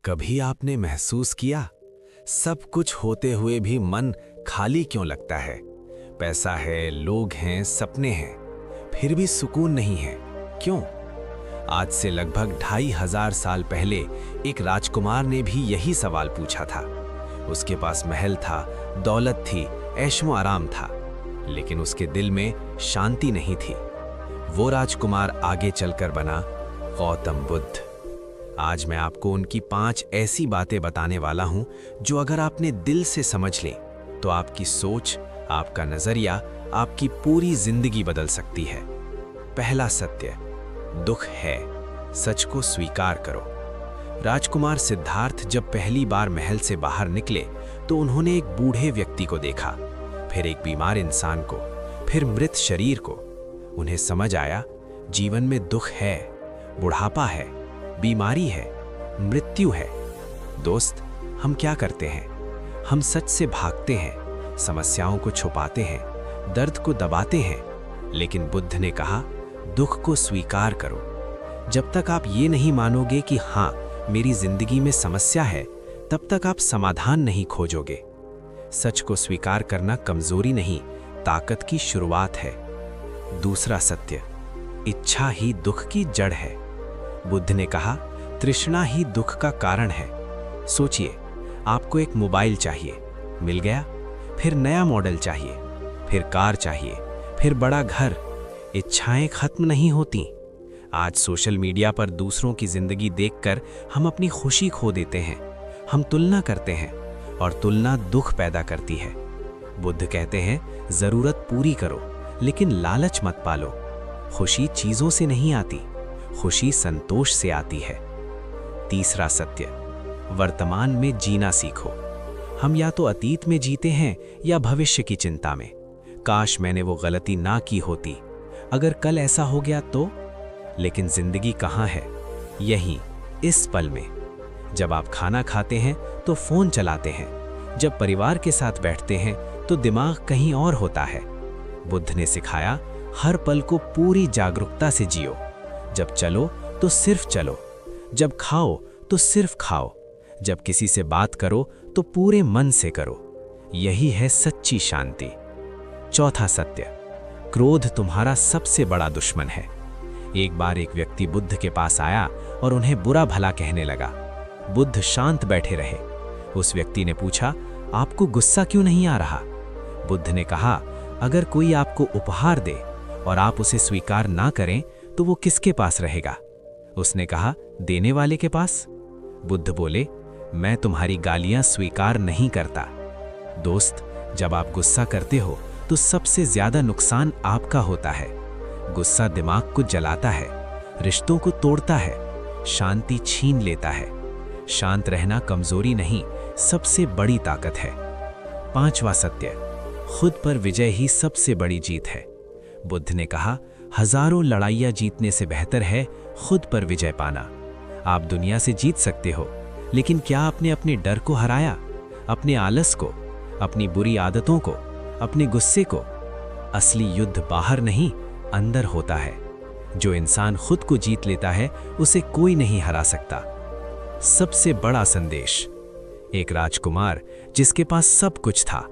कभी आपने महसूस किया, सब कुछ होते हुए भी मन खाली क्यों लगता है? पैसा है, लोग हैं, सपने हैं, फिर भी सुकून नहीं है। क्यों? आज से लगभग 2500 साल पहले एक राजकुमार ने भी यही सवाल पूछा था। उसके पास महल था, दौलत थी, ऐशो आराम था, लेकिन उसके दिल में शांति नहीं थी। वो राजकुमार आगे चलकर बना गौतम बुद्ध। आज मैं आपको उनकी 5 ऐसी बातें बताने वाला हूं जो अगर आपने दिल से समझ लें तो आपकी सोच, आपका नजरिया, आपकी पूरी जिंदगी बदल सकती है। पहला सत्य, दुख है, सच को स्वीकार करो। राजकुमार सिद्धार्थ जब पहली बार महल से बाहर निकले तो उन्होंने एक बूढ़े व्यक्ति को देखा, फिर एक बीमार इंसान को, फिर मृत शरीर को। उन्हें समझ आया, जीवन में दुख है, बुढ़ापा है, बीमारी है, मृत्यु है। दोस्त, हम क्या करते हैं? हम सच से भागते हैं, समस्याओं को छुपाते हैं, दर्द को दबाते हैं। लेकिन बुद्ध ने कहा, दुख को स्वीकार करो। जब तक आप ये नहीं मानोगे कि हाँ, मेरी जिंदगी में समस्या है, तब तक आप समाधान नहीं खोजोगे। सच को स्वीकार करना कमजोरी नहीं, ताकत की शुरुआत है। दूसरा सत्य, इच्छा ही दुख की जड़ है। बुद्ध ने कहा, तृष्णा ही दुख का कारण है। सोचिए, आपको एक मोबाइल चाहिए, मिल गया, फिर नया मॉडल चाहिए, फिर कार चाहिए, फिर बड़ा घर। इच्छाएं खत्म नहीं होती। आज सोशल मीडिया पर दूसरों की जिंदगी देखकर हम अपनी खुशी खो देते हैं। हम तुलना करते हैं और तुलना दुख पैदा करती है। बुद्ध कहते हैं, जरूरत पूरी करो, लेकिन लालच मत पालो। खुशी चीजों से नहीं आती, खुशी संतोष से आती है। तीसरा सत्य, वर्तमान में जीना सीखो। हम या तो अतीत में जीते हैं या भविष्य की चिंता में। काश मैंने वो गलती ना की होती, अगर कल ऐसा हो गया तो। लेकिन जिंदगी कहाँ है? यहीं, इस पल में। जब आप खाना खाते हैं तो फोन चलाते हैं, जब परिवार के साथ बैठते हैं तो दिमाग कहीं और होता है। बुद्ध ने सिखाया, हर पल को पूरी जागरूकता से जियो। जब चलो तो सिर्फ चलो, जब खाओ तो सिर्फ खाओ, जब किसी से बात करो तो पूरे मन से करो। यही है सच्ची शांति। चौथा सत्य, क्रोध तुम्हारा सबसे बड़ा दुश्मन है। एक बार एक व्यक्ति बुद्ध के पास आया और उन्हें बुरा भला कहने लगा। बुद्ध शांत बैठे रहे। उस व्यक्ति ने पूछा, आपको गुस्सा क्यों नहीं आ रहा? बुद्ध ने कहा, अगर कोई आपको उपहार दे और आप उसे स्वीकार ना करें तो वो किसके पास रहेगा? उसने कहा, देने वाले के पास। बुद्ध बोले, मैं तुम्हारी गालियां स्वीकार नहीं करता। दोस्त, जब आप गुस्सा करते हो तो सबसे ज्यादा नुकसान आपका होता है। गुस्सा दिमाग को जलाता है, रिश्तों को तोड़ता है, शांति छीन लेता है। शांत रहना कमजोरी नहीं, सबसे बड़ी ताकत है। पांचवा सत्य, खुद पर विजय ही सबसे बड़ी जीत है। बुद्ध ने कहा, हजारों लड़ाइयां जीतने से बेहतर है खुद पर विजय पाना। आप दुनिया से जीत सकते हो, लेकिन क्या आपने अपने डर को हराया, अपने आलस को, अपनी बुरी आदतों को, अपने गुस्से को? असली युद्ध बाहर नहीं, अंदर होता है। जो इंसान खुद को जीत लेता है, उसे कोई नहीं हरा सकता। सबसे बड़ा संदेश, एक राजकुमार जिसके पास सब कुछ था,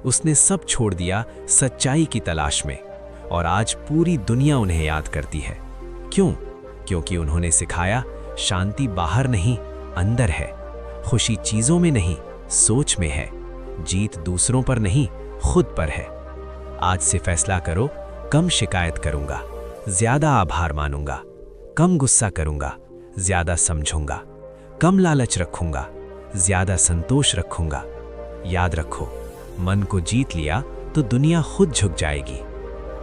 उसने सब छोड़ दिया सच्चाई की तलाश में, और आज पूरी दुनिया उन्हें याद करती है। क्यों? क्योंकि उन्होंने सिखाया, शांति बाहर नहीं, अंदर है। खुशी चीजों में नहीं, सोच में है। जीत दूसरों पर नहीं, खुद पर है। आज से फैसला करो, कम शिकायत करूंगा, ज्यादा आभार मानूंगा, कम गुस्सा करूंगा, ज्यादा समझूंगा, कम लालच रखूंगा, ज्यादा संतोष रखूंगा। याद रखो, मन को जीत लिया तो दुनिया खुद झुक जाएगी।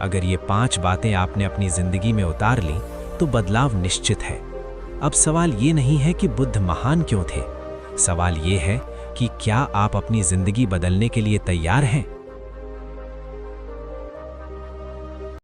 अगर ये 5 बातें आपने अपनी जिंदगी में उतार ली तो बदलाव निश्चित है। अब सवाल ये नहीं है कि बुद्ध महान क्यों थे, सवाल ये है कि क्या आप अपनी जिंदगी बदलने के लिए तैयार हैं?